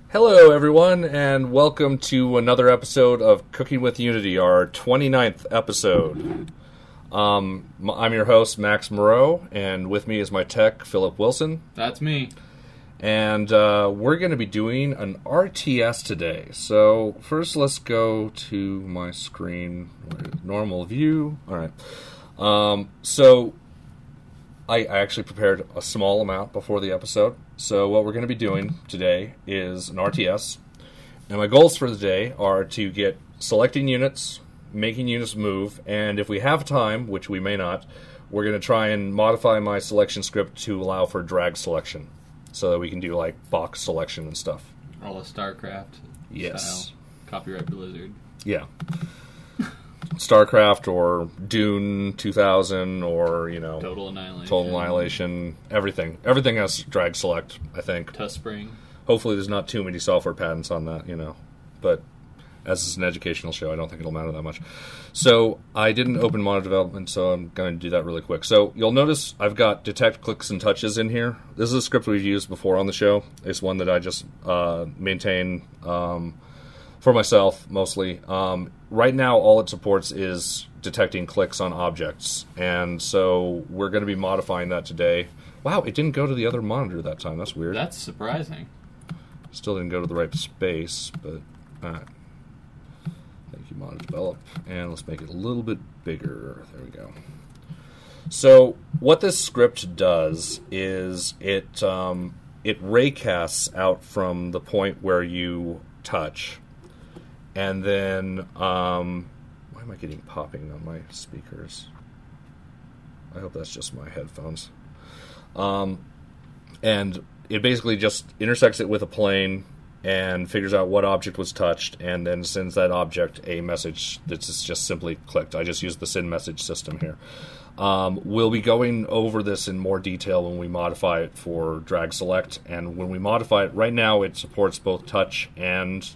Hello, everyone, and welcome to another episode of Cooking with Unity, our 29th episode. I'm your host, Max Moreau, and with me is my tech, Philip Wilson. That's me. And we're going to be doing an RTS today. So first, let's go to my screen, normal view. All right. So I actually prepared a small amount before the episode. So what we're going to be doing today is an RTS. And my goals for the day are to get selecting units, making units move, and if we have time, which we may not, we're going to try and modify my selection script to allow for drag selection so that we can do like box selection and stuff. All the StarCraft style. Copyright Blizzard. Yeah. StarCraft or Dune 2000 or, Total Annihilation. Total Annihilation, everything. Everything has drag select, I think. Tuskspring. Hopefully there's not too many software patents on that, But as it's an educational show, I don't think it'll matter that much. So I didn't open mono development, so I'm going to do that really quick. So you'll notice I've got detect clicks and touches in here. This is a script we've used before on the show. It's one that I just maintain for myself, mostly. Right now, all it supports is detecting clicks on objects, and so we're going to be modifying that today. Wow, it didn't go to the other monitor that time. That's weird. That's surprising. Still didn't go to the right space, but all right. Thank you, mono develop, and let's make it a little bit bigger. There we go. So what this script does is it raycasts out from the point where you touch. And then, why am I getting popping on my speakers? I hope that's just my headphones. And it basically just intersects it with a plane and figures out what object was touched and then sends that object a message that's just simply clicked. I just used the send message system here. We'll be going over this in more detail when we modify it for drag select. And when we modify it, right now it supports both touch and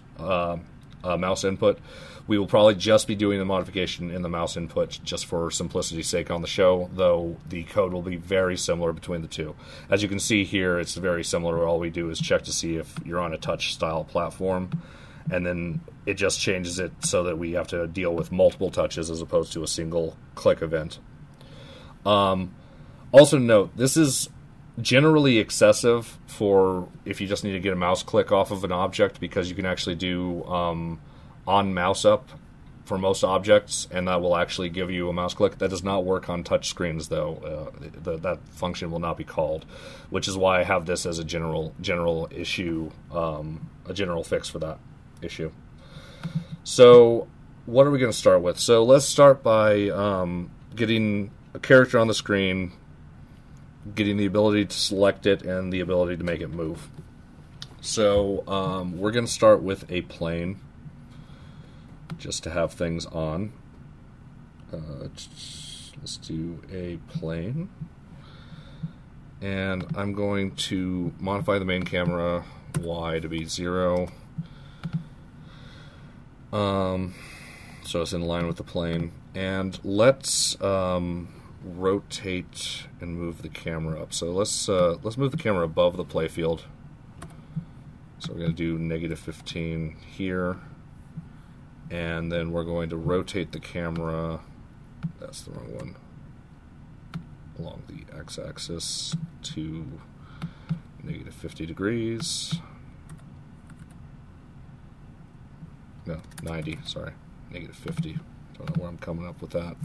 mouse input. We will probably just be doing the modification in the mouse input just for simplicity's sake on the show, though the code will be very similar between the two. As you can see here, it's very similar. All we do is check to see if you're on a touch style platform, and then it just changes it so that we have to deal with multiple touches as opposed to a single click event. Also note, this is generally excessive for if you just need to get a mouse click off of an object, because you can actually do on mouse up for most objects, and that will actually give you a mouse click. That does not work on touch screens, though. That function will not be called, which is why I have this as a general issue, a general fix for that issue. So what are we going to start with? So let's start by getting a character on the screen, getting the ability to select it and the ability to make it move. So we're going to start with a plane, just to have things on. Let's do a plane. And I'm going to modify the main camera Y to be 0. So it's in line with the plane. And let's rotate and move the camera up. So let's move the camera above the playfield. So we're going to do -15 here, and then we're going to rotate the camera. That's the wrong one. Along the x-axis to -50 degrees. No, 90. Sorry, -50. Don't know where I'm coming up with that.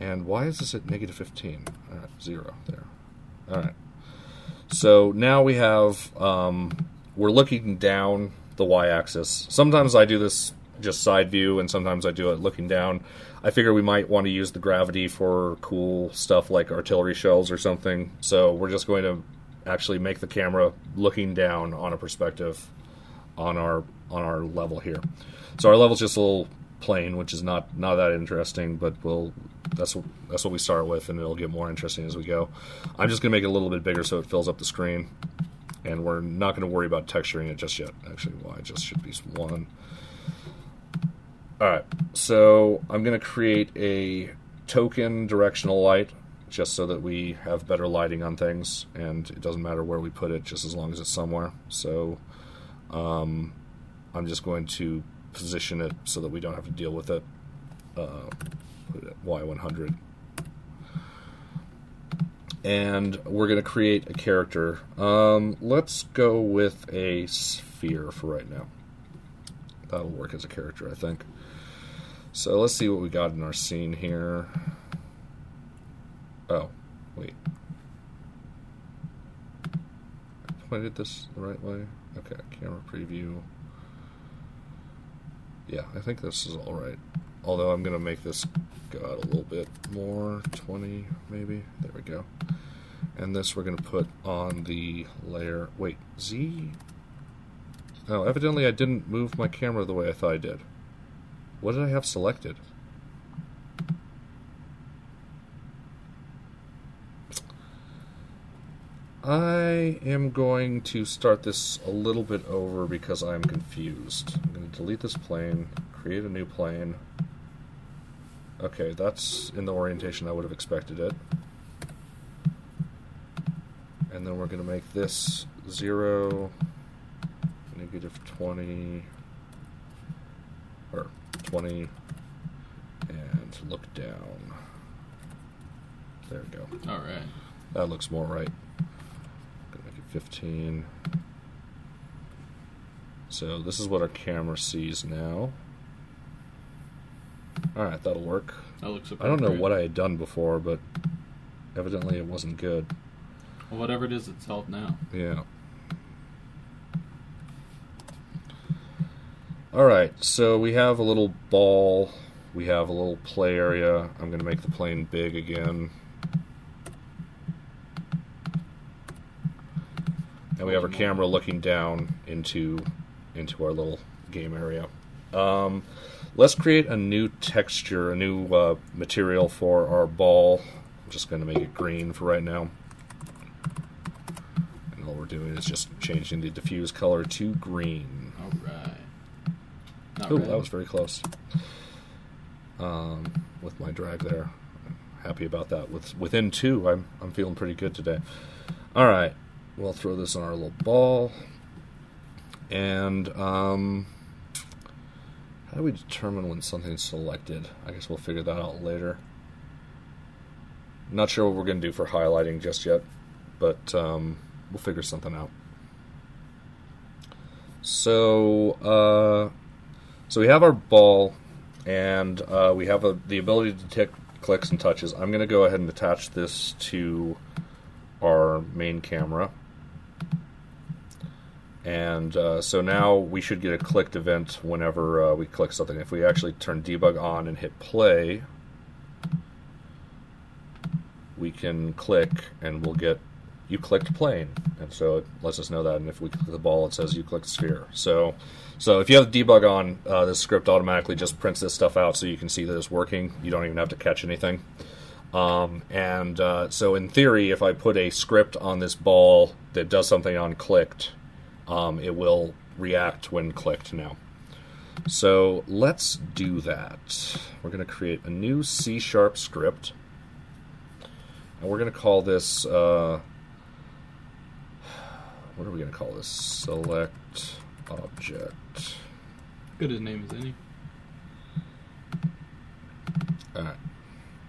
And why is this at -15? All right, 0 there. All right. So now we have, we're looking down the y-axis. Sometimes I do this just side view, and sometimes I do it looking down. I figure we might want to use the gravity for cool stuff like artillery shells or something. So we're just going to actually make the camera looking down on a perspective on our level here. So our level's just a little plane, which is not that interesting, but that's what we start with, and it'll get more interesting as we go. I'm just going to make it a little bit bigger so it fills up the screen, and we're not going to worry about texturing it just yet. Actually, Y just should be 1. Alright, so I'm going to create a token directional light just so that we have better lighting on things, and it doesn't matter where we put it, just as long as it's somewhere. So I'm just going to position it so that we don't have to deal with it. Put it at Y100. And we're going to create a character. Let's go with a sphere for right now. That'll work as a character, I think. So let's see what we got in our scene here. Oh, wait. Pointed this the right way? Okay, camera preview. Yeah, I think this is alright. Although I'm going to make this go out a little bit more, 20 maybe. There we go. And this we're going to put on the layer. Wait, Z? Oh, evidently I didn't move my camera the way I thought I did. What did I have selected? I am going to start this a little bit over because I'm confused. I'm going to delete this plane, create a new plane. Okay, that's in the orientation I would have expected it. And then we're going to make this 0, -20, or 20, and look down. There we go. Alright. That looks more right. Gonna make it 15. So this is what our camera sees now. Alright, that'll work. That looks I don't know what I had done before, but evidently it wasn't good. Well, whatever it is, it's held now. Yeah. Alright, so we have a little ball. We have a little play area. I'm going to make the plane big again. And we have our camera looking down into our little game area. Let's create a new texture, a new material for our ball. I'm just going to make it green for right now. And all we're doing is just changing the diffuse color to green. Alright. Oh, that was very close. With my drag there. I'm happy about that. Within 2, I'm feeling pretty good today. Alright. We'll throw this on our little ball. And how do we determine when something's selected? I guess we'll figure that out later. Not sure what we're going to do for highlighting just yet, but we'll figure something out. So we have our ball, and we have the ability to detect clicks and touches. I'm going to go ahead and attach this to our main camera. And so now we should get a clicked event whenever we click something. If we actually turn debug on and hit play, we can click and we'll get you clicked plane. And so it lets us know that. And if we click the ball, it says you clicked sphere. So if you have debug on, this script automatically just prints this stuff out so you can see that it's working. You don't even have to catch anything. So in theory, if I put a script on this ball that does something on clicked, it will react when clicked now. So let's do that. We're going to create a new C# script. And we're going to call this, what are we going to call this? Select object. Good a name as any. Alright.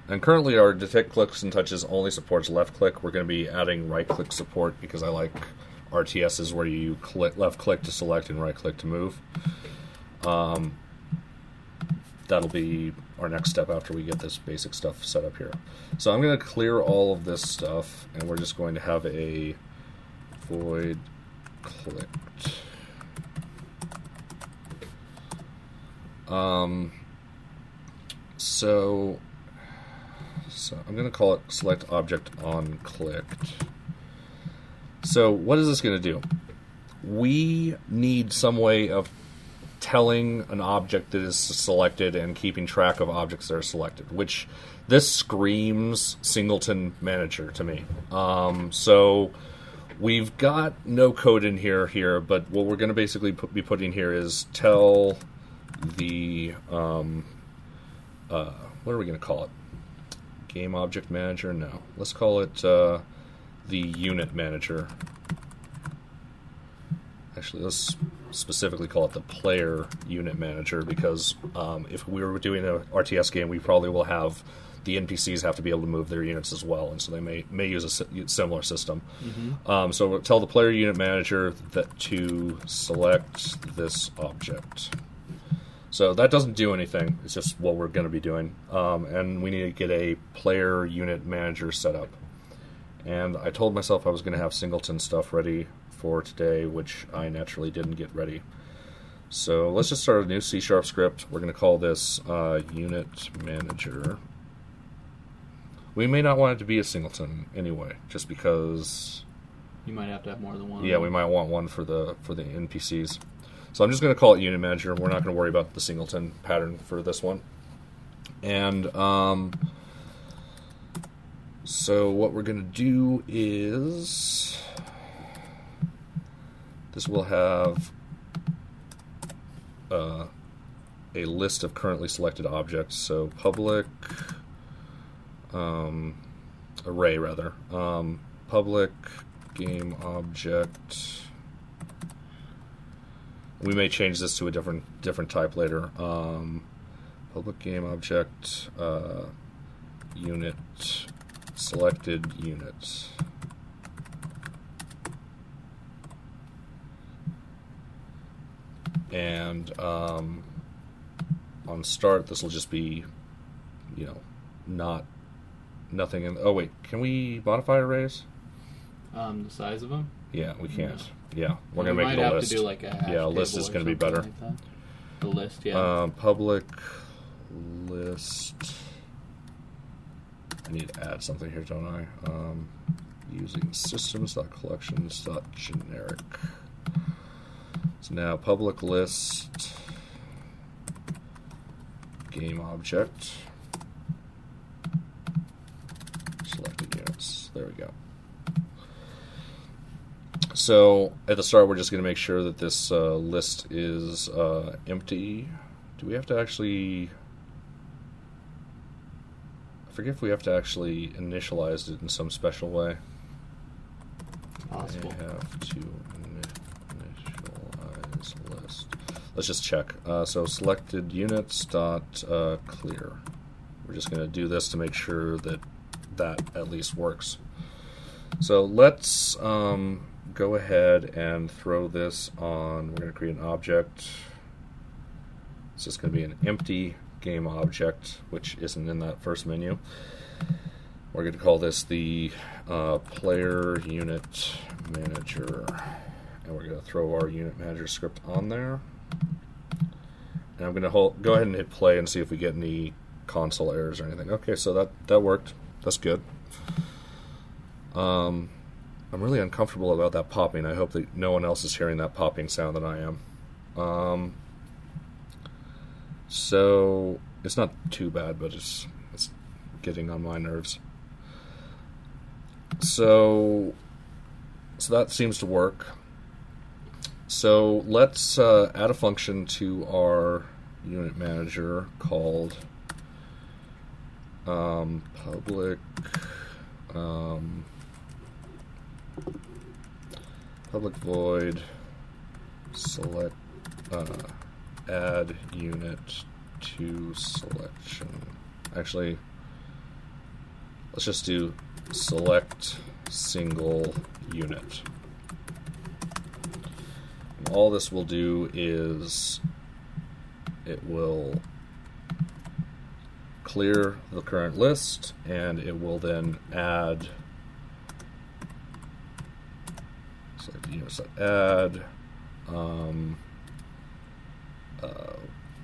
And currently our detect clicks and touches only supports left click. We're going to be adding right click support because I like RTSs where you left click to select and right click to move. That'll be our next step after we get this basic stuff set up here. So I'm going to clear all of this stuff, and we're just going to have a void clicked. So I'm going to call it select object on clicked. So what is this going to do? We need some way of telling an object that is selected and keeping track of objects that are selected, which this screams singleton manager to me. So we've got no code in here, but what we're going to basically be putting here is tell the, what are we going to call it? Game object manager? No. Let's call it the unit manager. Actually, let's specifically call it the player unit manager because if we were doing an RTS game, we probably will have the NPCs have to be able to move their units as well, and so they may use a similar system. Mm-hmm. So we'll tell the player unit manager that to select this object. So that doesn't do anything. It's just what we're going to be doing, and we need to get a player unit manager set up. And I told myself I was going to have singleton stuff ready for today, which I naturally didn't get ready. So let's just start a new C# script. We're going to call this unit manager. We may not want it to be a singleton anyway, just because you might have to have more than one. Yeah, we might want one for the NPCs. So I'm just going to call it unit manager. We're not going to worry about the singleton pattern for this one. And so what we're going to do is this will have a list of currently selected objects. So public array rather. Public game object. We may change this to a different type later. Public game object unit selected units. And on start, this will just be, nothing in. Oh wait, can we modify arrays? The size of them? Yeah, we can't. No. Yeah, we're gonna make it a list. To do like a hash a list table is or gonna be something better. Like that. The list, yeah. Public list. I need to add something here, don't I? Using systems.collections.generic. So now public list game object selected units. There we go. So at the start, we're just going to make sure that this list is empty. Do we have to actually? I forget if we have to actually initialize it in some special way. Possible. I have to initialize list. Let's just check. So selected units dot clear. We're just going to do this to make sure that at least works. So let's go ahead and throw this on. We're going to create an object. It's just going to be an empty game object, which isn't in that first menu. We're going to call this the player unit manager, and we're going to throw our unit manager script on there. And I'm going to go ahead and hit play and see if we get any console errors or anything. Okay, so that worked. That's good. I'm really uncomfortable about that popping. I hope that no one else is hearing that popping sound that I am. So it's not too bad, but it's getting on my nerves. So that seems to work. So let's add a function to our unit manager called public void select add unit to selection. Actually, let's just do select single unit. And all this will do is it will clear the current list, and it will then add select the units that add.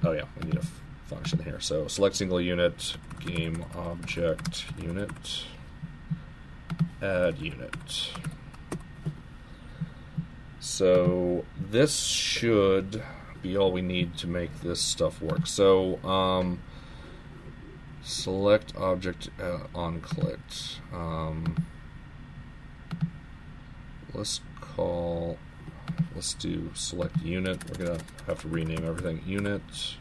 Oh yeah, we need a function here. So select single unit, game object unit, add unit. So this should be all we need to make this stuff work. So select object on clicked. Let's do select unit. We're gonna have to rename everything. Unit.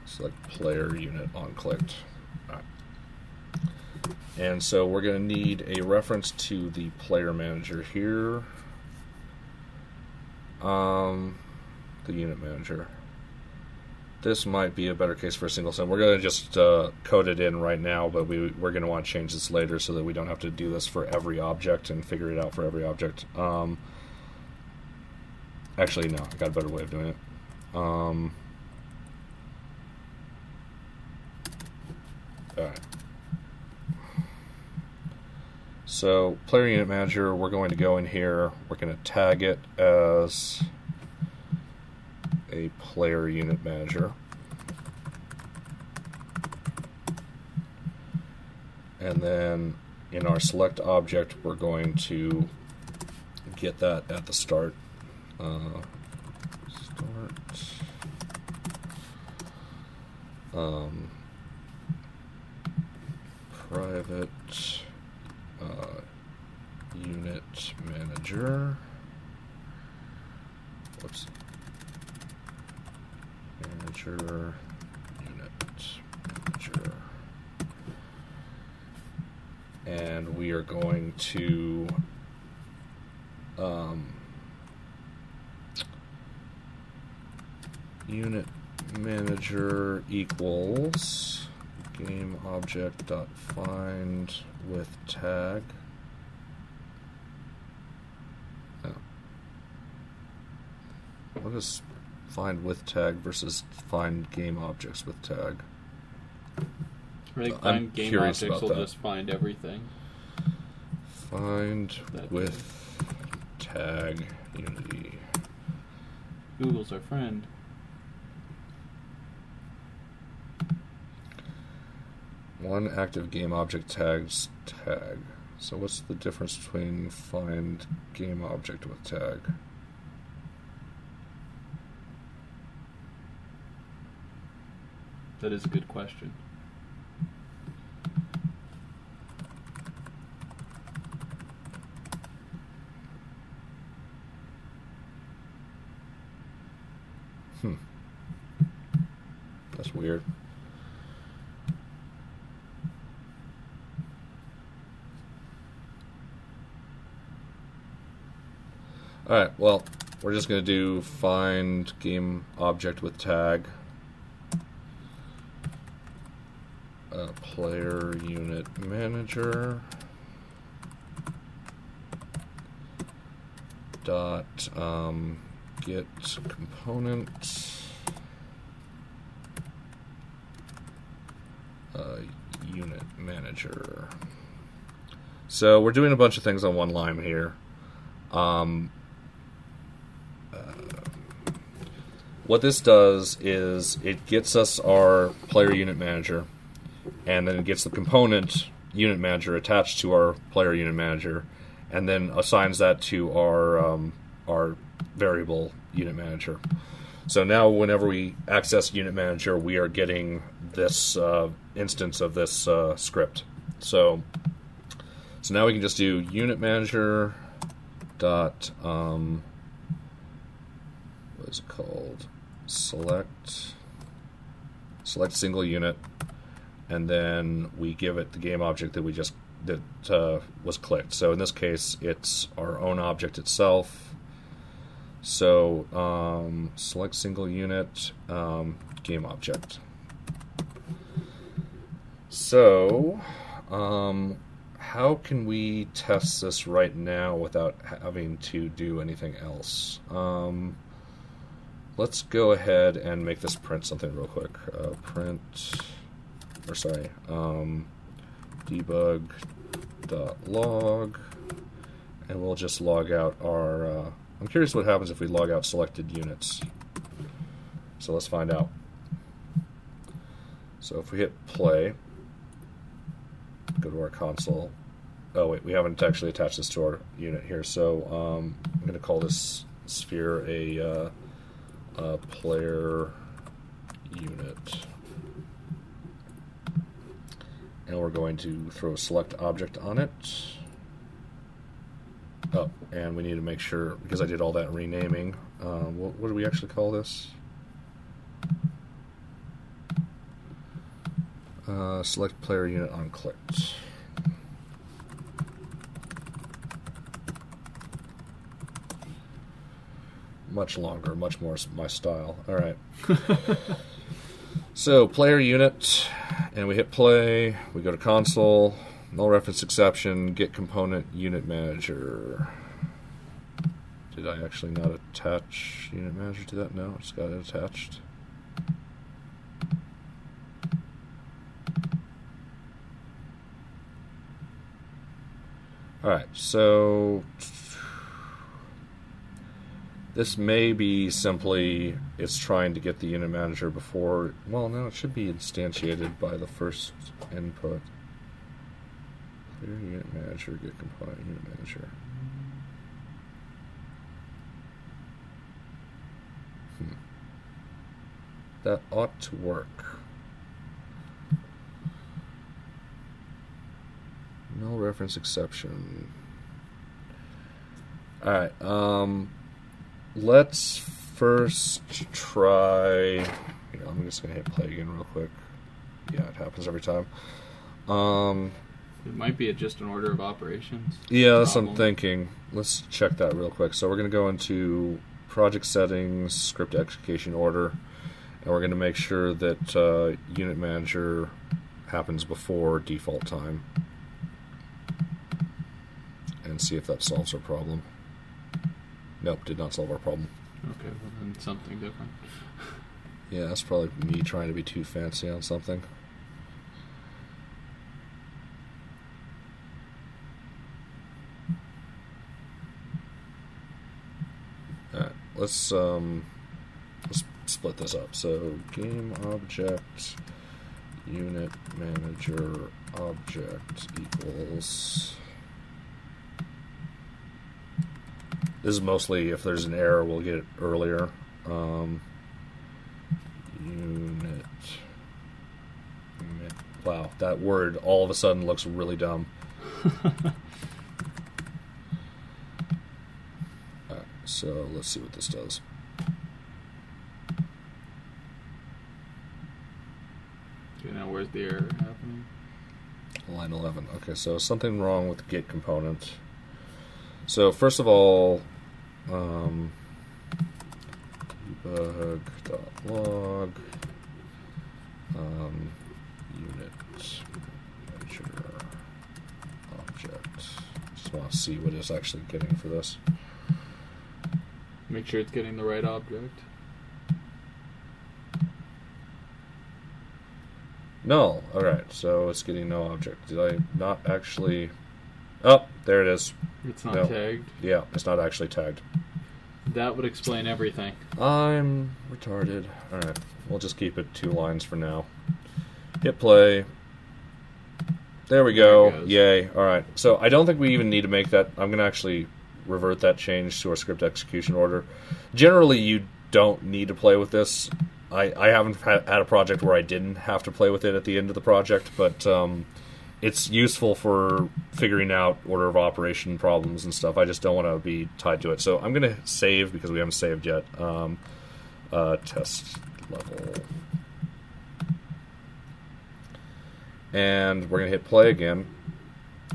Select player unit on clicked. All right. And so we're gonna need a reference to the player manager here. The unit manager. This might be a better case for a single sim. We're going to just code it in right now, but we're going to want to change this later so that we don't have to do this for every object and figure it out for every object. Actually, no, I got a better way of doing it. Alright. So, player unit manager, we're going to go in here, we're going to tag it as a player unit manager. And then in our select object, we're going to get that at the start. Private unit manager. Whoops. Manager, unit manager. And we are going to unit manager equals game object dot find with tag. Oh. What is find with tag versus find game objects with tag? I think find game objects will just find everything. Find with tag Unity. Google's our friend. One active game object tags tag. So what's the difference between find game object with tag? That is a good question. That's weird. Alright, well, we're just going to do find game object with tag. Player unit manager dot get component unit manager. So we're doing a bunch of things on one line here. What this does is it gets us our player unit manager, and then it gets the component unit manager attached to our player unit manager, and then assigns that to our variable unit manager. So now whenever we access unit manager, we are getting this instance of this script. So now we can just do unit manager dot what is it called? Select single unit, and then we give it the game object that we just was clicked. So in this case, it's our own object itself. So select single unit game object. So how can we test this right now without having to do anything else? Let's go ahead and make this print something real quick. Debug.log, and we'll just log out our. I'm curious what happens if we log out selected units. So let's find out. So if we hit play, go to our console. Oh wait, we haven't actually attached this to our unit here. So I'm going to call this sphere a player unit, and we're going to throw a select object on it. Oh, and we need to make sure, because I did all that renaming, what do we actually call this? Select player unit on clicked. much longer, much more my style. All right. So, player unit, and we hit play. We go to console, null reference exception, get component unit manager. Did I actually not attach unit manager to that? No, it's got it attached. Alright, so this may be simply it's trying to get the unit manager before. Well, no, it should be instantiated by the first input. Clear unit manager, get component unit manager. That ought to work. Null reference exception. Alright, let's first try. I'm just going to hit play again real quick. Yeah, it happens every time. It might be just an order of operations. Yeah, that's what I'm thinking. Let's check that real quick. So we're going to go into project settings, script execution order, and we're going to make sure that unit manager happens before default time. And see if that solves our problem. Nope, did not solve our problem. Okay, well then something different. Yeah, that's probably me trying to be too fancy on something. Alright, let's split this up. So game object unit manager object equals. This is mostly if there's an error, we'll get it earlier. Unit. Wow, that word all of a sudden looks really dumb. Alright, so let's see what this does. Okay, now where's the error happening? Line 11. Okay, so something wrong with the get component. So first of all, debug.log unit manager object. Just want to see what it's actually getting for this. Make sure it's getting the right object. No. Alright, so it's getting no object. Did I not actually... Oh, there it is. It's not tagged? Yeah, it's not actually tagged. That would explain everything. I'm retarded. Alright, we'll just keep it 2 lines for now. Hit play. There we go. Yay. Alright, so I don't think we even need to make that. I'm going to actually revert that change to our script execution order. Generally, you don't need to play with this. I haven't had a project where I didn't have to play with it at the end of the project, but it's useful for figuring out order of operation problems and stuff. I just don't want to be tied to it. So I'm going to save, because we haven't saved yet, test level. And we're going to hit play again,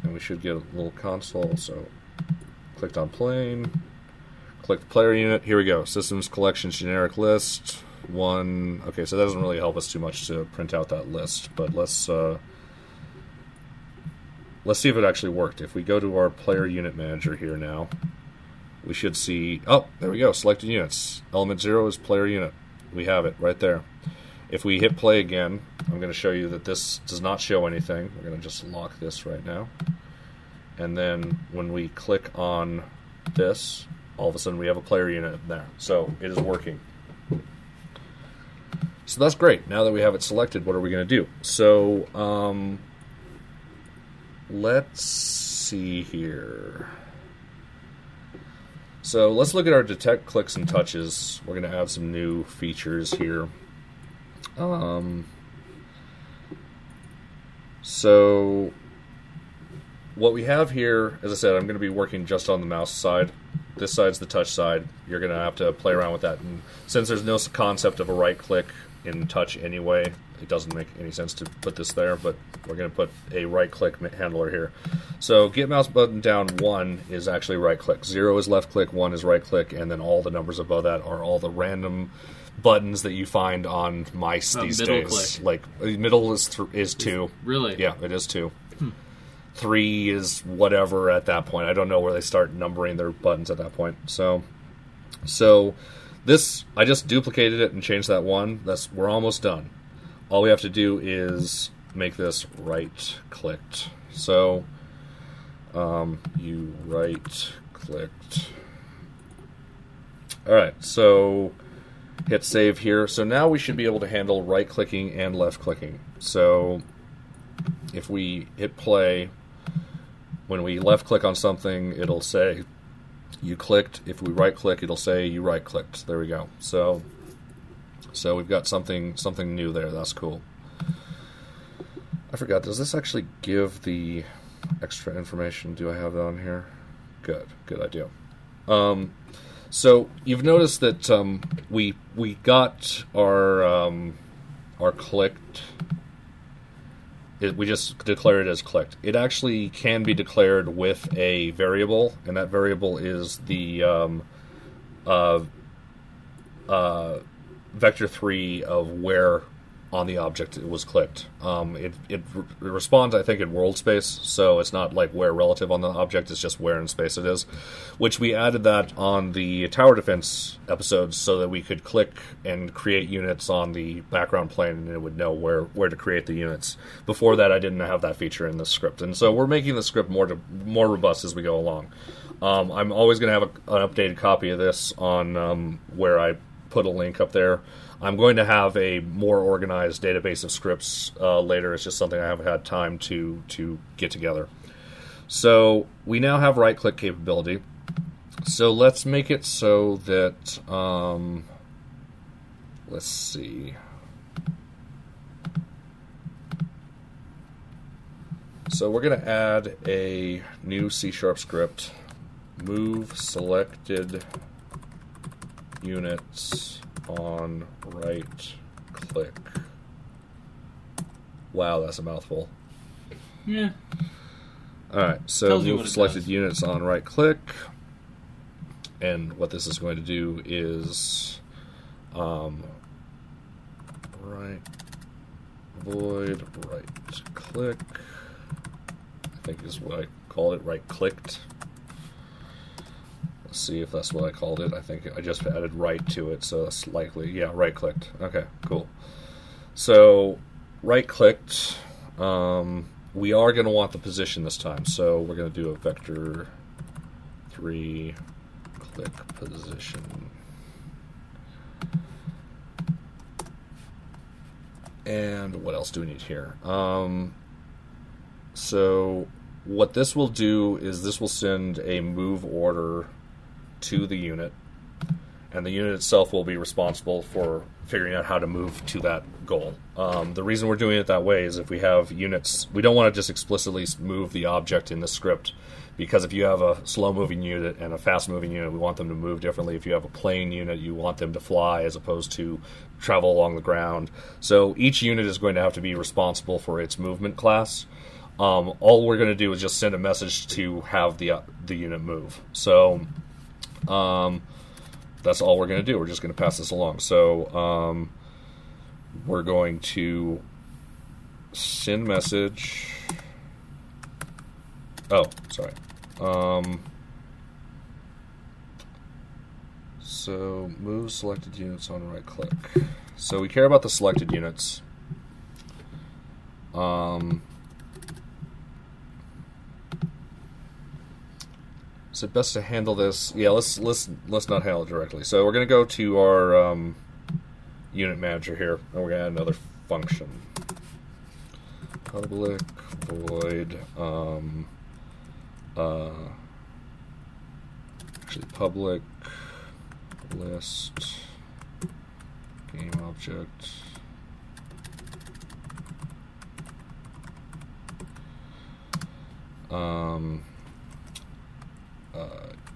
and we should get a little console. So clicked on plane, clicked player unit. Here we go. Systems collections generic list. 1. Okay, so that doesn't really help us too much to print out that list, but let's see if it actually worked. If we go to our player unit manager here now, we should see, oh, there we go, selected units. Element 0 is player unit. We have it right there. If we hit play again, I'm going to show you that this does not show anything. We're going to just lock this right now. And then when we click on this, all of a sudden we have a player unit there. So it is working. So that's great. Now that we have it selected, what are we going to do? So let's see here. So let's look at our detect clicks and touches. We're going to add some new features here. So what we have here, as I said, I'm going to be working just on the mouse side. This side's the touch side. You're going to have to play around with that. And since there's no concept of a right click in touch anyway, it doesn't make any sense to put this there, but we're going to put a right-click handler here. So get mouse button down 1 is actually right-click. 0 is left-click, 1 is right-click, and then all the numbers above that are all the random buttons that you find on mice these days. Click. Like middle is 2. Really? Yeah, it is 2. 3 is whatever at that point. I don't know where they start numbering their buttons at that point. So this, I just duplicated it and changed that 1. We're almost done. All we have to do is make this right-clicked. So you right-clicked. All right, so hit save here. So now we should be able to handle right-clicking and left-clicking. So if we hit play, when we left-click on something, it'll say you clicked. If we right-click, it'll say you right-clicked. There we go. So we've got something new there. That's cool. I forgot. Does this actually give the extra information? Do I have that on here? Good idea. So you've noticed that we got our clicked. We just declare it as clicked. It actually can be declared with a variable, and that variable is the vector 3 of where on the object it was clicked. It responds, I think, in world space, so it's not like where relative on the object, it's just where in space it is, which we added that on the tower defense episodes so that we could click and create units on the background plane and it would know where to create the units. Before that, I didn't have that feature in the script, and so we're making the script more robust as we go along. I'm always going to have an updated copy of this on where I put a link up there. I'm going to have a more organized database of scripts later. It's just something I haven't had time to get together. So we now have right-click capability. So let's make it so that, let's see. So we're going to add a new C# script, move selected units on right click. Wow, that's a mouthful. Yeah. Alright, so move selected units on right click. And what this is going to do is right void right click. I think is what I called it, right clicked. Let's see if that's what I called it. I think I just added right to it, so that's likely. Yeah, right-clicked. Okay, cool. So, right-clicked. We are going to want the position this time, so we're going to do a vector 3 click position. And what else do we need here? So, what this will do is this will send a move order to the unit, and the unit itself will be responsible for figuring out how to move to that goal. The reason we're doing it that way is if we have units, we don't want to just explicitly move the object in the script, because if you have a slow-moving unit and a fast-moving unit, we want them to move differently. If you have a plane unit, you want them to fly as opposed to travel along the ground. So each unit is going to have to be responsible for its movement class. All we're going to do is just send a message to have the unit move. So that's all we're going to do. We're just going to pass this along. So we're going to send message. Oh, sorry. So move selected units on right click. So we care about the selected units. Is it best to handle this? Yeah, let's not handle it directly. So we're going to go to our unit manager here, and we're going to add another function. Public void actually public list game object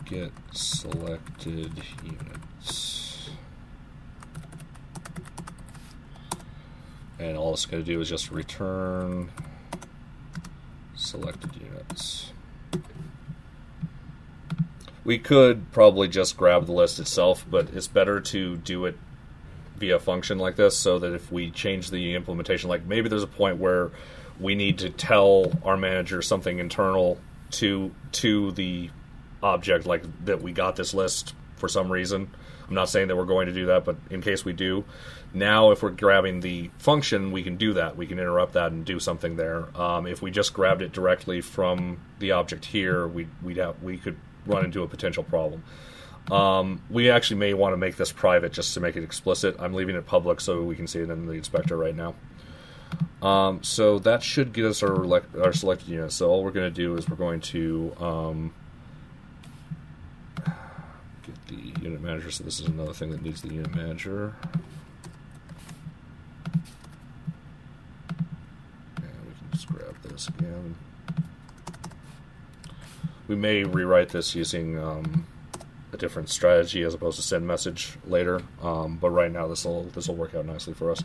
get selected units, And all it's going to do is just return selected units. We could probably just grab the list itself, but it's better to do it via function like this, so that if we change the implementation, like maybe there's a point where we need to tell our manager something internal to the object, like that we got this list for some reason. I'm not saying that we're going to do that, but in case we do, now if we're grabbing the function, we can do that. We can interrupt that and do something there. If we just grabbed it directly from the object here, we could run into a potential problem. We actually may want to make this private just to make it explicit. I'm leaving it public so we can see it in the inspector right now. So that should get us our selected unit. So all we're going to do is we're going to get the unit manager. So this is another thing that needs the unit manager. And we can just grab this again. We may rewrite this using a different strategy as opposed to send message later, but right now this will work out nicely for us.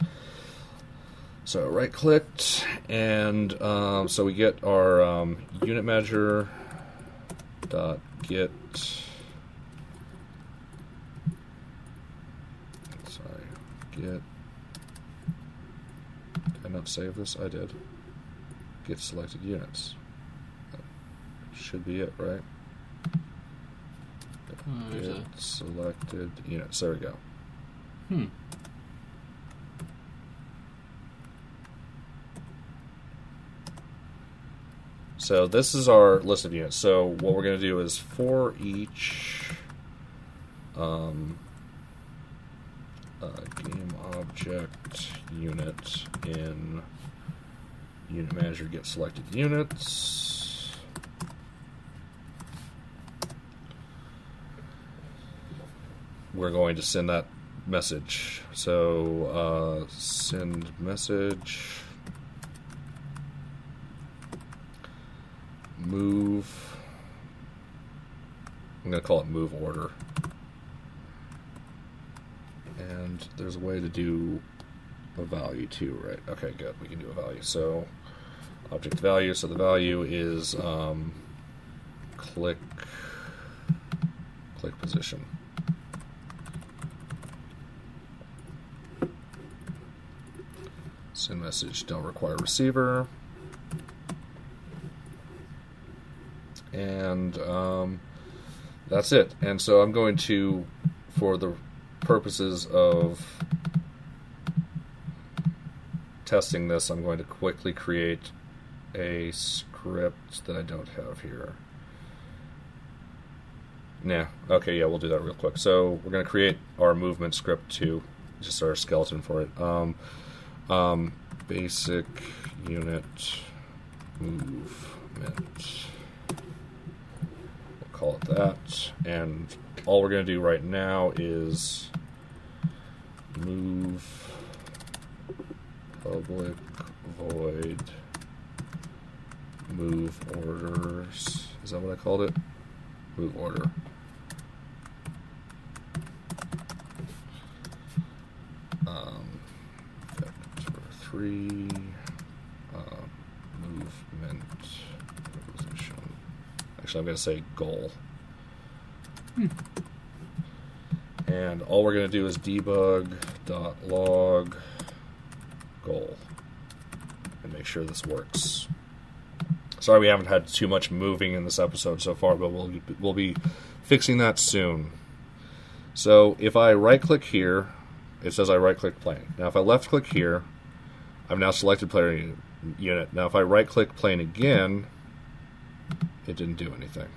So right clicked, and so we get our unit manager dot get. Sorry, get. Did I not save this? I did. Get selected units. That should be it, right? Get selected units. There we go. So this is our list of units. So what we're going to do is for each game object unit in unit manager get selected units. We're going to send that message. So send message. Move. I'm going to call it move order. And there's a way to do a value too, right? Okay, good. We can do a value. So object value. So the value is click position. Send message. Don't require receiver. And that's it. And so I'm going to, for the purposes of testing this, I'm going to quickly create a script that I don't have here. Nah. Okay, yeah, we'll do that real quick. So we're going to create our movement script too, just our skeleton for it. Basic unit movement. Call it that, and all we're going to do right now is move public void move orders. Is that what I called it? Move order. Vector 3 movement position. Actually, I'm going to say goal. And all we're going to do is debug.log goal and make sure this works. Sorry we haven't had too much moving in this episode so far, but we'll be fixing that soon. So if I right-click here, it says I right-click plane. Now if I left-click here, I've now selected player unit. Now if I right-click plane again, it didn't do anything.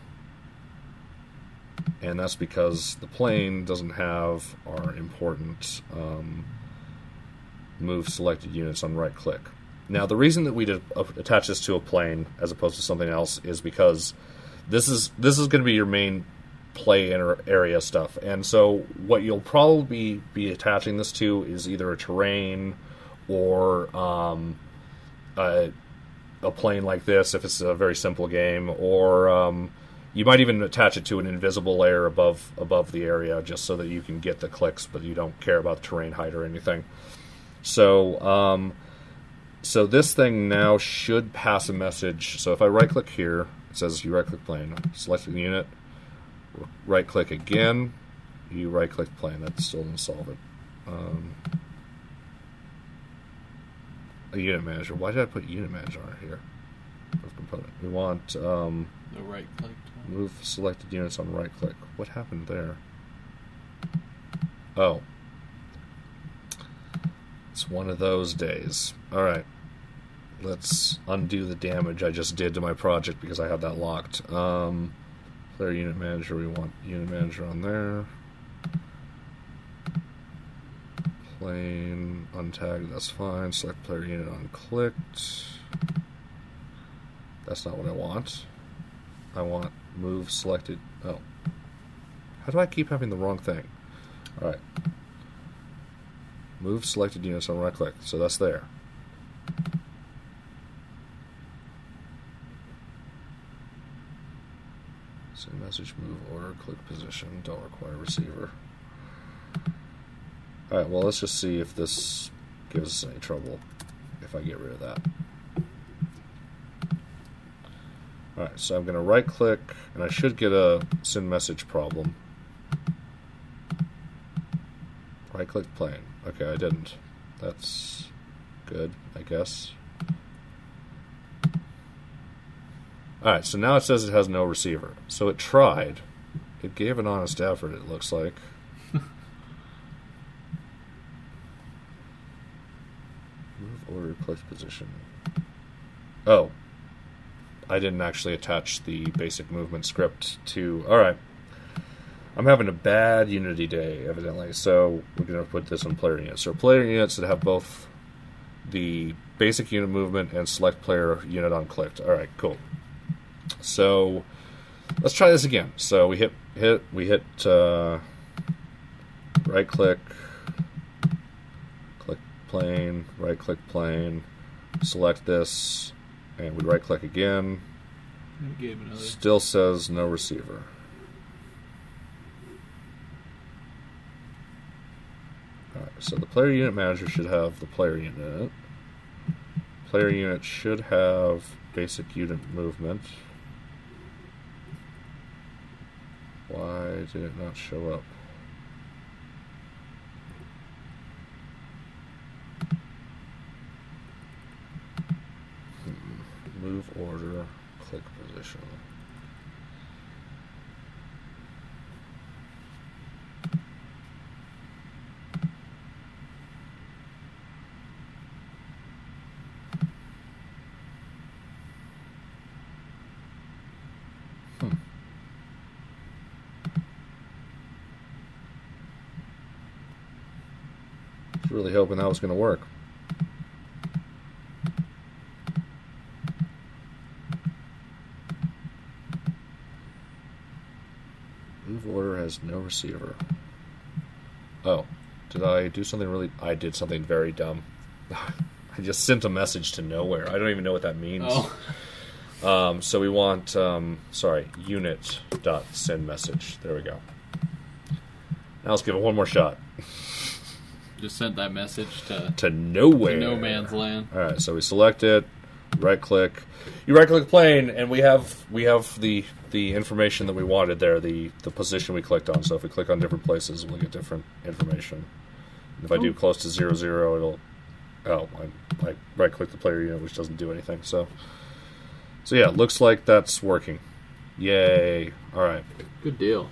And that's because the plane doesn't have our important move selected units on right click. Now the reason that we did attach this to a plane as opposed to something else is because this is going to be your main play area stuff. And so what you'll probably be attaching this to is either a terrain or a plane like this if it's a very simple game, or you might even attach it to an invisible layer above the area just so that you can get the clicks, but you don't care about the terrain height or anything. So So this thing now should pass a message. So if I right-click here, it says you right-click plane. Select the unit. Right-click again. You right-click plane. That still didn't solve it. A unit manager. Why did I put unit manager on here? Component. We want the right-click. Move selected units on right-click. What happened there? Oh. It's one of those days. Alright. Let's undo the damage I just did to my project because I had that locked. Player unit manager, we want unit manager on there. Plane, untagged, that's fine. Select player unit unclicked. That's not what I want. I want move selected. Oh. How do I keep having the wrong thing? Alright. Move selected units on right click. So that's there. Send message, move order, click position, don't require receiver. Alright, well let's just see if this gives us any trouble if I get rid of that. Alright, so I'm going to right click and I should get a send message problem. Right click plane. Okay, I didn't. That's good, I guess. Alright, so now it says it has no receiver. So it tried. It gave an honest effort, it looks like. Move order, click position. Oh. I didn't actually attach the basic movement script to... Alright. I'm having a bad Unity day, evidently, so we're going to put this on player units. So player units that have both the basic unit movement and select player unit unclicked. Alright, cool. So let's try this again. So we hit right click, click plane, right click plane, select this, and we right click again. Still says no receiver. Alright, so the player unit manager should have the player unit. Player unit should have basic unit movement. Why did it not show up? Move order, click position. Really hoping that was going to work. Move order has no receiver. Oh, did I do something really... I did something very dumb. I just sent a message to nowhere. I don't even know what that means. Oh. So we want, unit.sendMessage. There we go. Now let's give it one more shot. Just sent that message to nowhere. To no man's land. All right, so we select it, right click. You right click plane, and we have the information that we wanted there, the position we clicked on. So if we click on different places, we'll get different information. And if I do close to 0, 0, it'll... Oh, I right click the player unit, which doesn't do anything. So yeah, looks like that's working. Yay! All right. Good deal.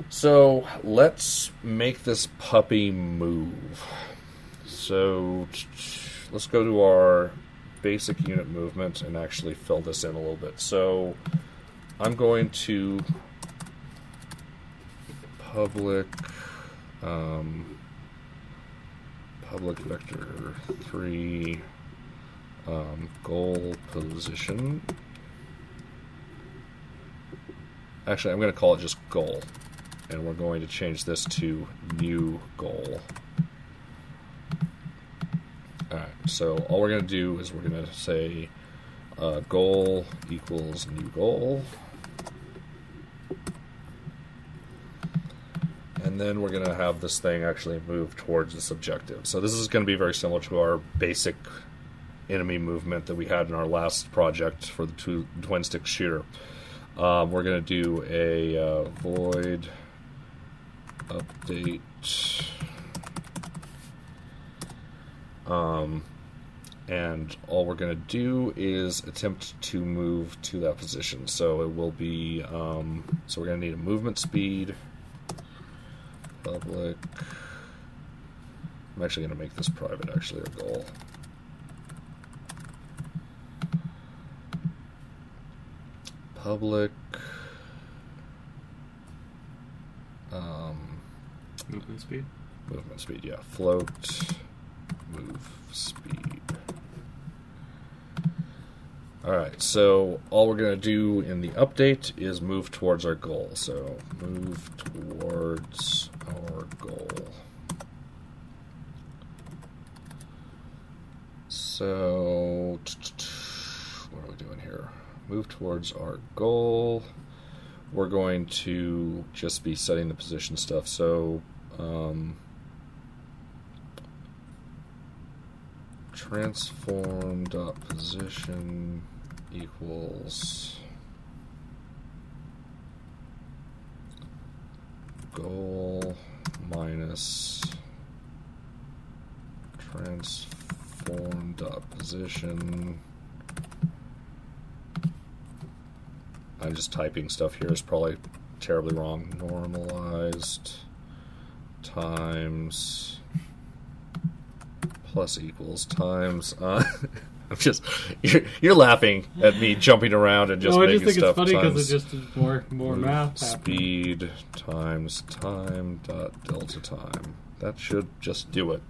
So let's make this puppy move. So let's go to our basic unit movement and actually fill this in a little bit. So I'm going to public vector 3 goal position. Actually, I'm going to call it just goal. And we're going to change this to new goal. Alright, so all we're going to do is we're going to say goal equals new goal. And then we're going to have this thing actually move towards this objective. So this is going to be very similar to our basic enemy movement that we had in our last project for the twin stick shooter. We're going to do a void update. And all we're going to do is attempt to move to that position. So it will be, so we're going to need a movement speed, public. I'm actually going to make this private, actually, a goal. Public. Movement speed? Movement speed, yeah. Float, move speed. Alright, so all we're going to do in the update is move towards our goal. So, move towards our goal. So, what are we doing here? Move towards our goal. We're going to just be setting the position stuff. So, transform.position equals goal minus transform.position. I'm just typing stuff here. It's probably terribly wrong. Normalized times plus equals times. I'm just you're laughing at me jumping around and just making stuff. I just think it's funny because it's just more math. Speed times time dot delta time. That should just do it.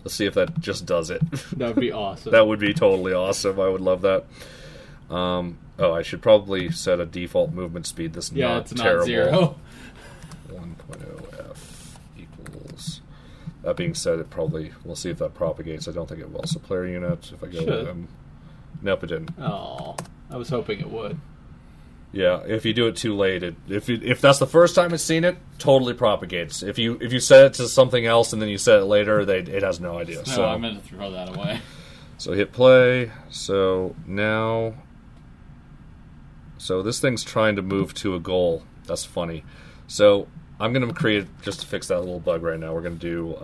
Let's see if that just does it. That would be awesome. That would be totally awesome. I would love that. Oh, I should probably set a default movement speed that's not terrible. Not 0. 1.0 f equals. That being said, it probably, we'll see if that propagates. I don't think it will. So player unit, if I go with them. Nope, it didn't. Oh, I was hoping it would. Yeah, if you do it too late, if that's the first time it's seen it, totally propagates. If you set it to something else and then you set it later, it has no idea. No, so I meant to throw that away. So hit play. So now, so this thing's trying to move to a goal. That's funny. So I'm going to create, just to fix that little bug right now, we're going to do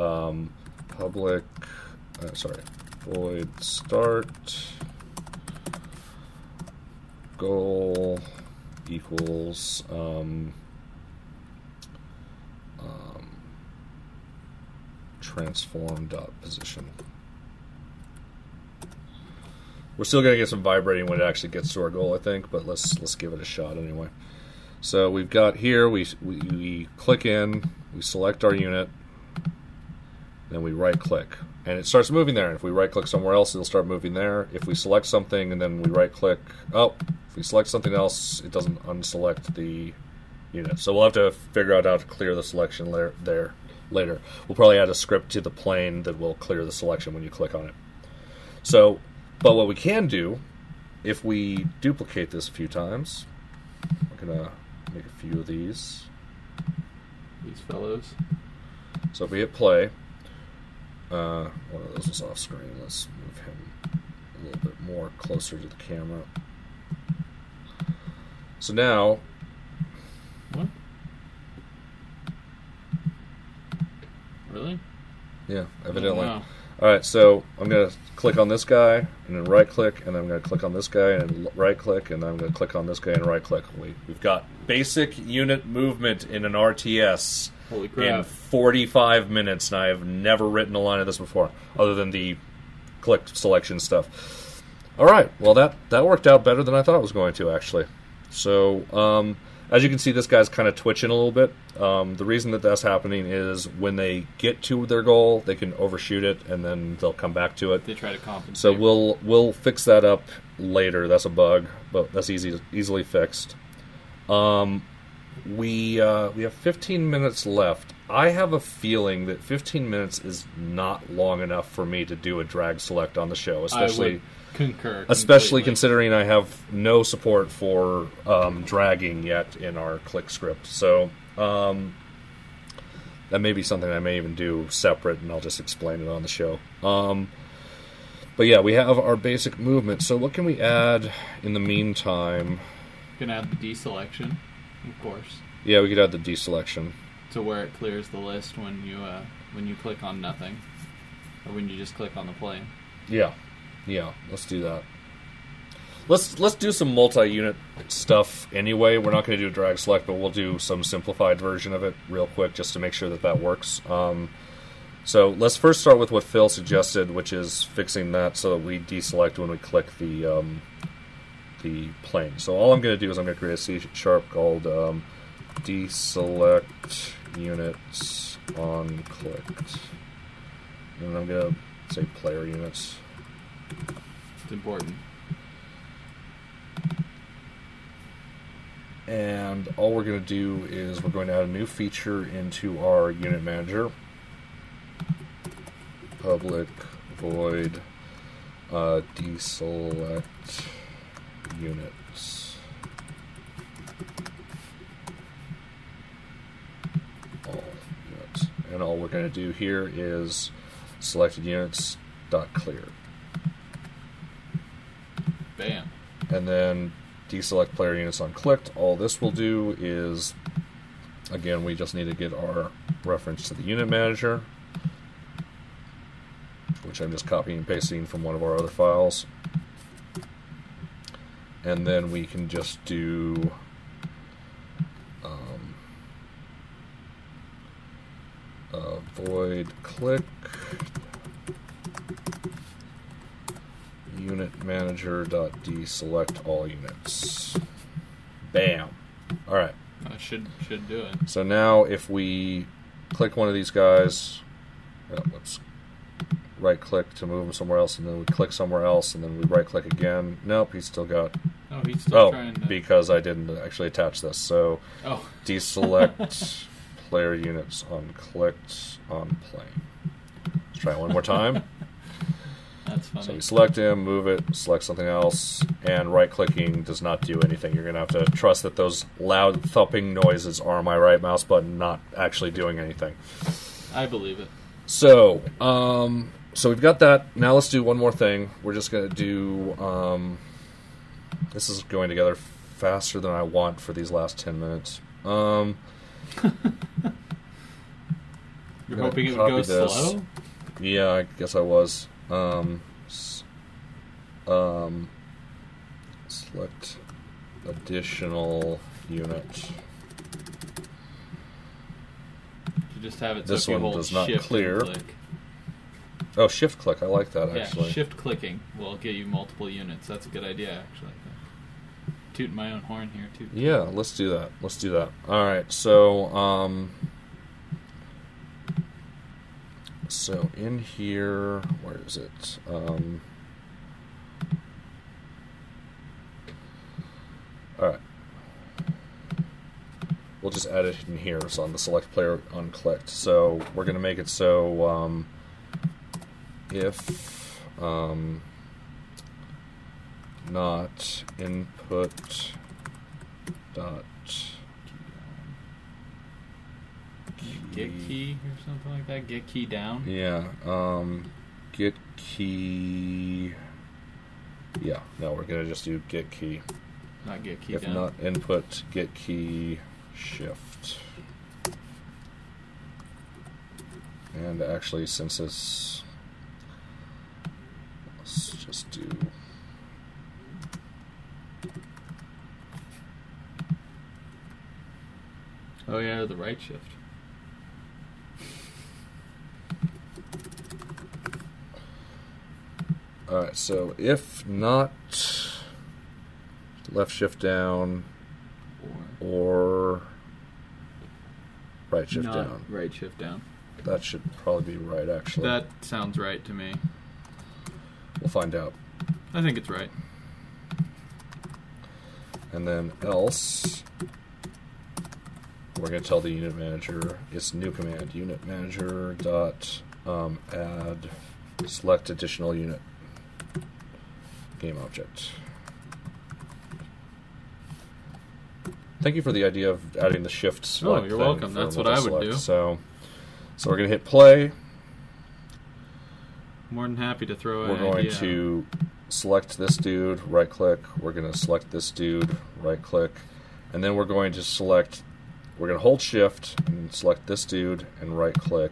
public, void start goal equals transform.position. We're still going to get some vibrating when it actually gets to our goal, I think, but let's give it a shot anyway. So we've got here, we click in, we select our unit, then we right-click, and it starts moving there. If we right-click somewhere else, it'll start moving there. If we select something and then we right-click, if we select something else, it doesn't unselect the unit. So we'll have to figure out how to clear the selection there later. We'll probably add a script to the plane that will clear the selection when you click on it. So, but what we can do, if we duplicate this a few times, I'm going to make a few of these. These fellows. So if we hit play, one of those is off screen. Let's move him a little bit more closer to the camera. So now, what? Really? Yeah, evidently. Oh, wow. All right, so I'm going to click on this guy, and then right-click, and then I'm going to click on this guy, and right-click, and then I'm going to click on this guy, and right-click. We've got basic unit movement in an RTS. Holy crap. In 45 minutes, and I have never written a line of this before, other than the click selection stuff. All right, well, that worked out better than I thought it was going to, actually. So, as you can see, this guy's kind of twitching a little bit. The reason that that's happening is when they get to their goal, they can overshoot it, and then they'll come back to it. They try to compensate. So we'll fix that up later. That's a bug, but that's easily fixed. We have 15 minutes left. I have a feeling that 15 minutes is not long enough for me to do a drag select on the show, especially. I would concur. Especially considering I have no support for dragging yet in our click script. So that may be something I may even do separate, and I'll just explain it on the show. But yeah, we have our basic movement. So what can we add in the meantime? You can add the deselection, of course. Yeah, we could add the deselection. To where it clears the list when you click on nothing. Or when you just click on the plane. Yeah. Yeah, let's do that. Let's do some multi-unit stuff anyway. We're not going to do drag select, but we'll do some simplified version of it real quick just to make sure that works. So let's first start with what Phil suggested, which is fixing that so that we deselect when we click the plane. So all I'm going to do is I'm going to create a C# called deselect units on clicked. And I'm going to say player units. It's important. And all we're going to do is we're going to add a new feature into our unit manager. Public void deselect units. All units. And all we're going to do here is selected units dot clear. Bam. And then deselect player units on clicked. All this will do is, again, we just need to get our reference to the unit manager, which I'm just copying and pasting from one of our other files. And then we can just do void click unit manager dot deselect all units. Bam. All right. That should do it. So now if we click one of these guys, let's right click to move him somewhere else, and then we click somewhere else, and then we right click again. Nope, he's still got. Oh, he's still trying to. Because I didn't actually attach this. So deselect player units on clicked on plane. Let's try it one more time. That's funny. So we select him, move it, select something else, and right-clicking does not do anything. You're going to have to trust that those loud thumping noises are on my right mouse button, not actually doing anything. I believe it. So, so we've got that. Now let's do one more thing. We're just going to do... this is going together faster than I want for these last 10 minutes. You're hoping it would go slow? Yeah, I guess I was. Select additional unit. You just have it. This so if you one hold does not shift clear. And click. Oh, shift click. I like that actually. Yeah, shift clicking will get you multiple units. That's a good idea actually. Tooting my own horn here too. Yeah, let's do that. Let's do that. All right. So, so in here, where is it? All right. We'll just add it in here. So on the select player unclicked. So we're going to make it so if not input dot get key or something like that. Get key down. Yeah. Get key. Yeah. No, we're gonna just do get key. Not get key if down. If not input, get key shift. And actually, since it's, let's just do. Oh yeah, the right shift. Alright, so if not left shift down or right shift down. Right shift down. That should probably be right, actually. That sounds right to me. We'll find out. I think it's right. And then else, we're going to tell the unit manager it's new command, unit manager dot add select additional unit game object. Thank you for the idea of adding the shift select. Oh, you're welcome. That's what I would do. So we're going to hit play. More than happy to throw we're going to select this dude, right click. We're going to select this dude, right click. And then we're going to select, we're going to hold shift and select this dude and right click.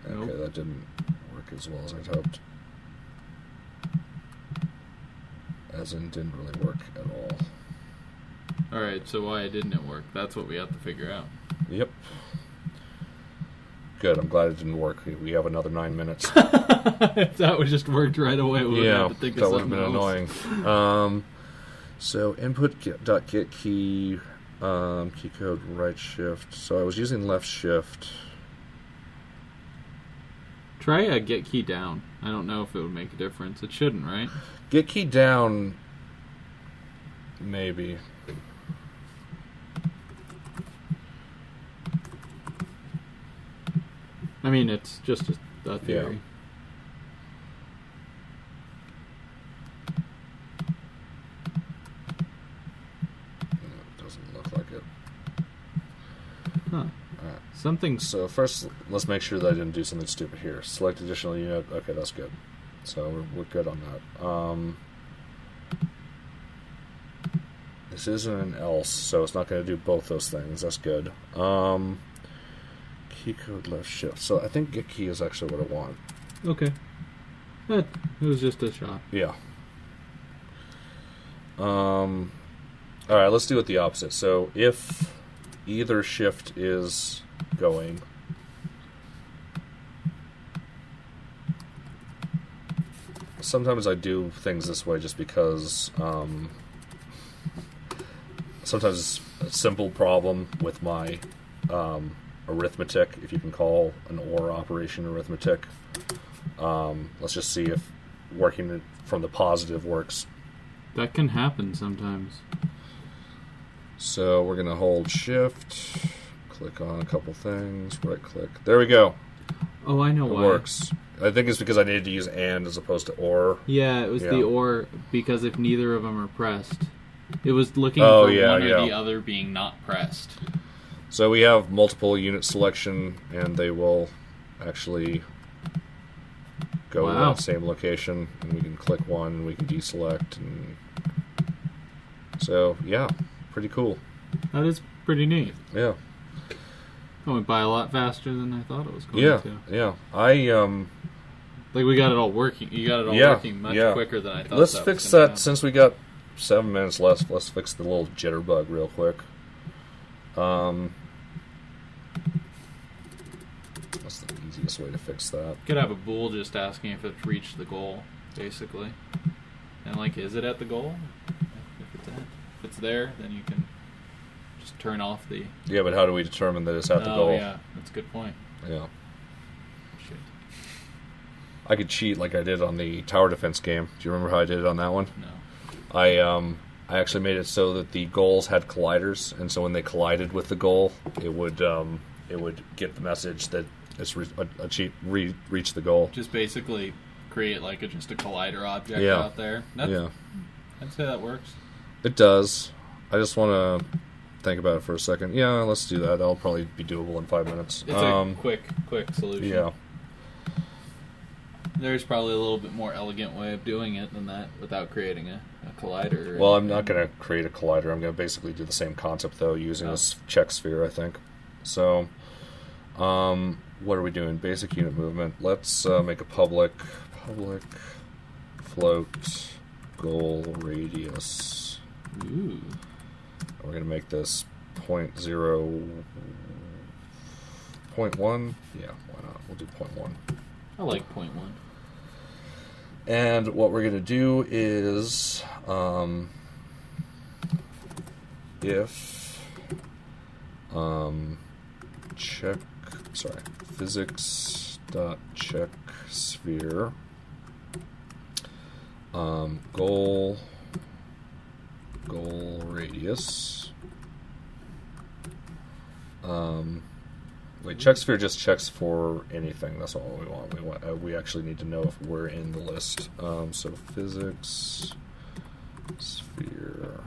Nope. Okay, that didn't work as well as I'd hoped. As in, didn't really work at all. Alright, so why didn't it work? That's what we have to figure out. Yep. Good, I'm glad it didn't work. We have another 9 minutes. If that would just worked right away, we would have to think of something that would have been annoying. So input.get key, key code right shift. So I was using left shift. Try a get key down. I don't know if it would make a difference. It shouldn't, right? Get key down, maybe. I mean, it's just a theory. It doesn't look like it. Huh. Alright. Something. So first, let's make sure that I didn't do something stupid here. Select additional unit. Okay, that's good. So we're good on that. This isn't an else, so it's not going to do both those things. That's good. Key code left shift. So I think get key is actually what I want. Okay. It was just a shot. Yeah. Alright, let's do it the opposite. So if either shift is going, sometimes I do things this way just because sometimes it's a simple problem with my arithmetic, if you can call an OR operation arithmetic. Let's just see if working from the positive works. That can happen sometimes. So we're going to hold shift, click on a couple things, right click. There we go. Oh, I know why. It works. I think it's because I needed to use AND as opposed to OR. Yeah, it was the OR because if neither of them are pressed. It was looking for one or the other being not pressed. So we have multiple unit selection, and they will actually go to that same location, and we can click one, and we can deselect, and so yeah, pretty cool. That is pretty neat. Yeah. It went by a lot faster than I thought it was going to. Yeah. Like we got it all working. You got it all working much quicker than I thought. Let's fix that since we got 7 minutes left. Let's fix the little jitter bug real quick. What's the easiest way to fix that? You could have a bool just asking if it's reached the goal, basically. And like, is it at the goal? If it's there, then you can just turn off the... Yeah, but how do we determine that it's at the goal? Oh, yeah, that's a good point. Yeah. Shit. I could cheat like I did on the tower defense game. Do you remember how I did it on that one? No. I actually made it so that the goals had colliders, and so when they collided with the goal, it would get the message that it's reached the goal. Just basically create like just a collider object out there. I'd say that works. It does. I just want to think about it for a second. Yeah, let's do that. That'll probably be doable in 5 minutes. It's a quick solution. Yeah. There's probably a little bit more elegant way of doing it than that without creating a collider. Well, I'm not going to create a collider. I'm going to basically do the same concept, though, using this check sphere, I think. So, what are we doing? Basic unit movement. Let's make a public float goal radius. Ooh. We're going to make this 0.1. Yeah, why not? We'll do 0.1. I like 0.1. And what we're going to do is if physics.check sphere goal radius. Wait, check sphere just checks for anything. That's all we want. We actually need to know if we're in the list. So physics sphere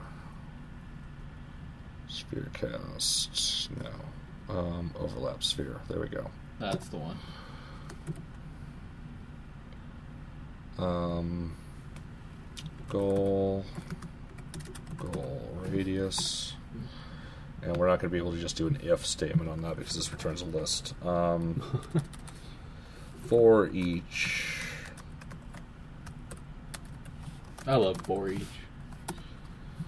cast. No. Overlap sphere. There we go. That's the one. Goal radius, and we're not going to be able to just do an if statement on that because this returns a list. For each. I love for each.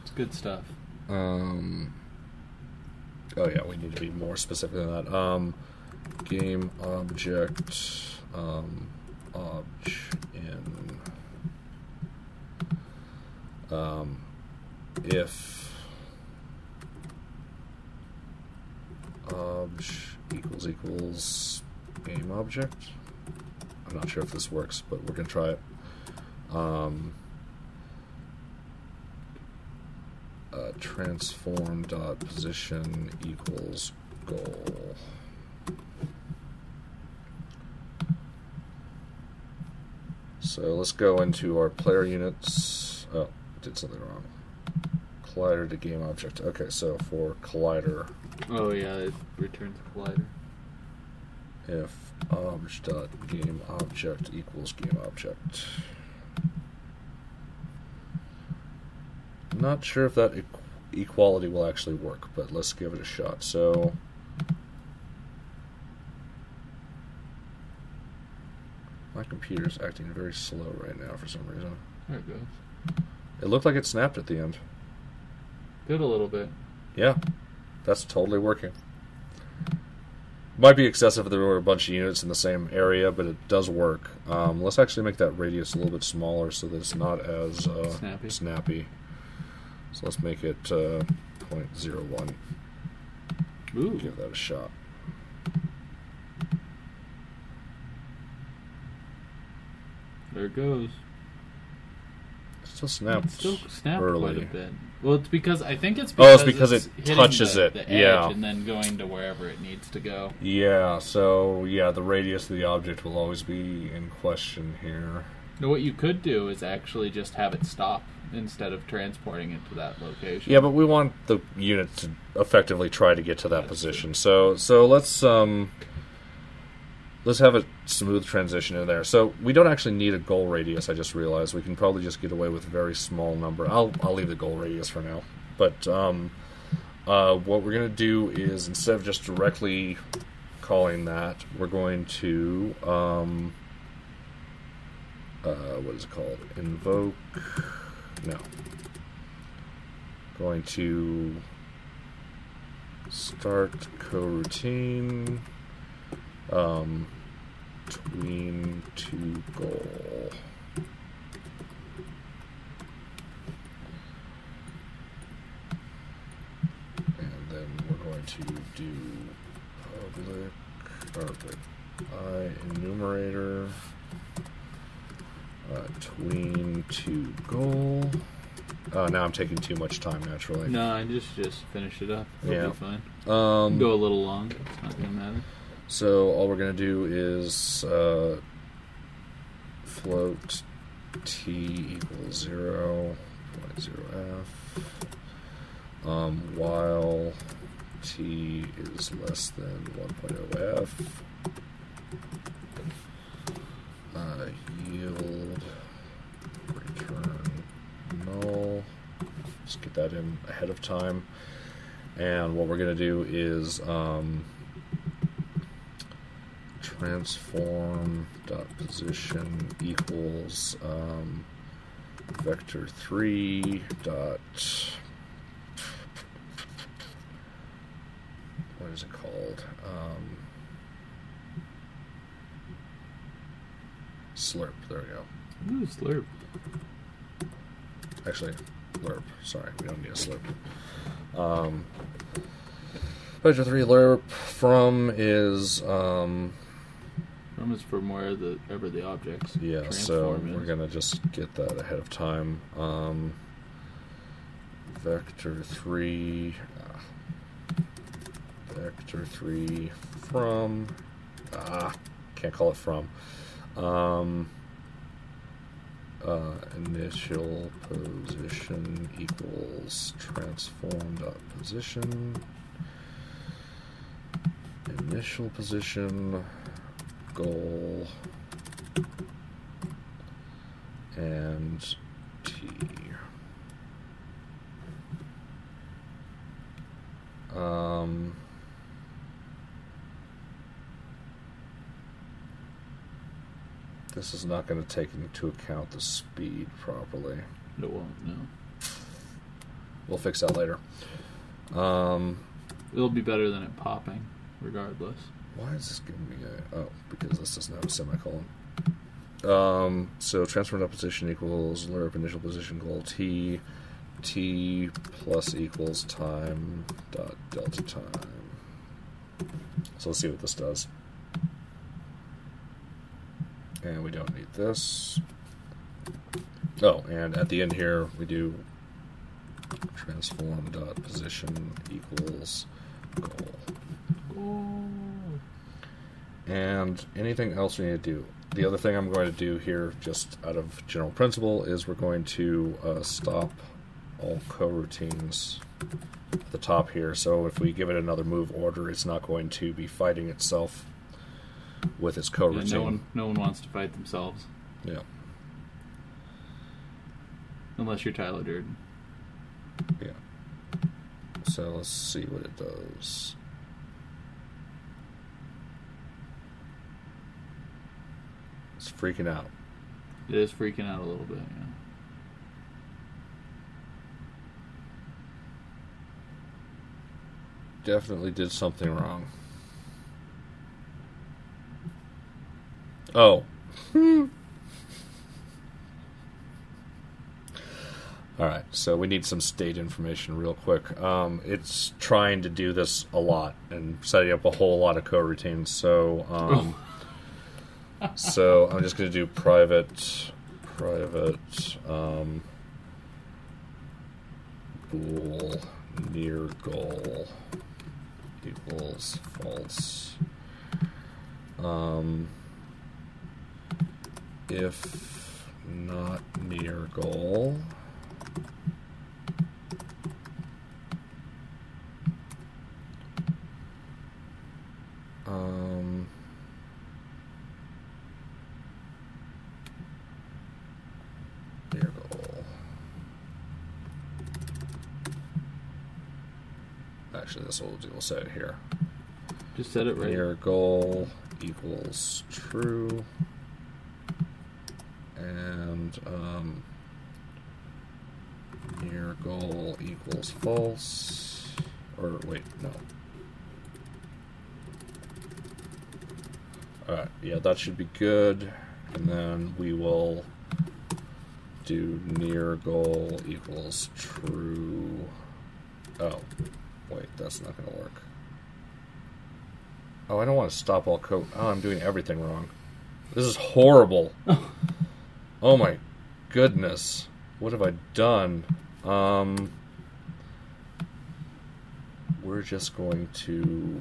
It's good stuff. Oh yeah, we need to be more specific than that. Game object in if equals game object. I'm not sure if this works, but we're gonna try it. Transform dot position equals goal. So let's go into our player units. Oh, did something wrong. Collider to game object. Okay, so for collider. Oh yeah, it returns collider. If obj dot game object equals game object. I'm not sure if that equality will actually work, but let's give it a shot. So my computer's acting very slow right now for some reason. There it goes. It looked like it snapped at the end. Did a little bit. Yeah, that's totally working. Might be excessive if there were a bunch of units in the same area, but it does work. Let's actually make that radius a little bit smaller so that it's not as snappy. So let's make it 0.01. Ooh. Give that a shot. There it goes. Still snapped. Still snapped early. quite a bit. Well, it's because it's because it hitting touches the it. edge Yeah. and then going to wherever it needs to go. Yeah. So yeah, the radius of the object will always be in question here. Now, what you could do is actually just have it stop instead of transporting it to that location. Yeah, but we want the unit to effectively try to get to that That's position. So let's have a smooth transition in there. So we don't actually need a goal radius. I just realized we can probably just get away with a very small number. I'll leave the goal radius for now. But what we're going to do is instead of just directly calling that, we're going to what is it called? Invoke. No. Going to start coroutine. Tween to goal. And then we're going to do public enumerator tween to goal. Now I'm taking too much time naturally. No, I just finished it up. It'll be fine. Go a little long. It's not going to matter. So all we're going to do is float t equals 0, 0.0f, while t is less than 1.0f, yield return null. Just get that in ahead of time. And what we're going to do is transform dot position equals vector 3 dot what is it called? Slurp. There we go. Ooh, slurp. Actually, lerp. Sorry, we don't need a slurp. Vector 3 lerp from is From is from wherever the objects. Yeah, so we're gonna just get that ahead of time. Vector 3 from can't call it from. Initial position equals transform dot position. Initial position goal, and T. This is not going to take into account the speed properly. It won't, no. We'll fix that later. It'll be better than it popping, regardless. Why is this giving me a... Oh, because this doesn't have a semicolon. So transfer to position equals lerp initial position goal T plus equals time dot delta time. So let's see what this does. And we don't need this. Oh, and at the end here we do transform dot position equals goal. And anything else we need to do? The other thing I'm going to do here, just out of general principle, is we're going to stop all coroutines at the top here. So if we give it another move order, it's not going to be fighting itself with its coroutine. Yeah, no one wants to fight themselves. Yeah. Unless you're Tyler Durden. Yeah. So let's see what it does. It's freaking out. It is freaking out a little bit, yeah. Definitely did something wrong. Oh. Alright, so we need some state information real quick. It's trying to do this a lot and setting up a whole lot of coroutines. So, so I'm just going to do private, bool near goal equals false. If not near goal, near goal. Actually, this will do. We'll set it here. Just set it right. Near goal equals true. And near goal equals false. Or wait, no. Alright, yeah, that should be good. And then we will do near goal equals true. Oh, wait, that's not going to work. Oh, I don't want to stop all code. Oh, I'm doing everything wrong. This is horrible. Oh my goodness. What have I done? We're just going to...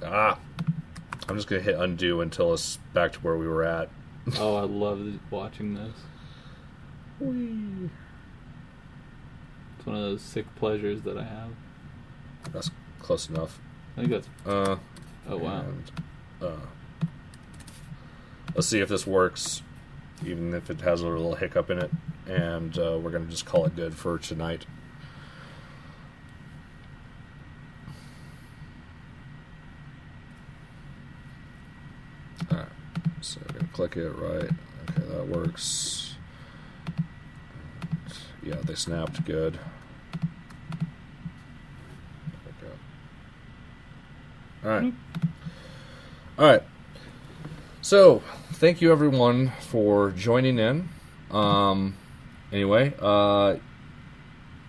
I'm just going to hit undo until it's back to where we were at. Oh, I love watching this. Whee. It's one of those sick pleasures that I have. That's close enough. I think that's... oh, wow. And, let's see if this works, even if it has a little hiccup in it. And we're going to just call it good for tonight. Alright, so I'm going to click it, right. Okay, that works. And, yeah, they snapped good. Alright. Alright. So, thank you everyone for joining in. Anyway,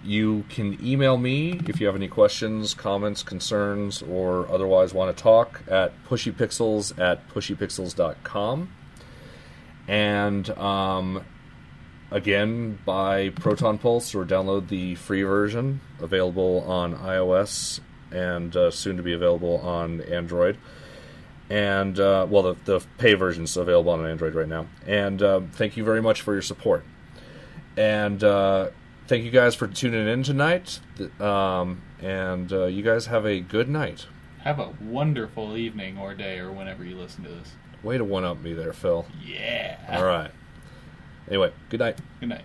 you can email me if you have any questions, comments, concerns, or otherwise want to talk at pushypixels@pushypixels.com. And again, buy Proton Pulse or download the free version available on iOS and soon to be available on Android. And, well, the pay version is available on Android right now. And thank you very much for your support. And thank you guys for tuning in tonight. And you guys have a good night. Have a wonderful evening or day or whenever you listen to this. Way to one-up me there, Phil. Yeah. All right. Anyway, good night. Good night.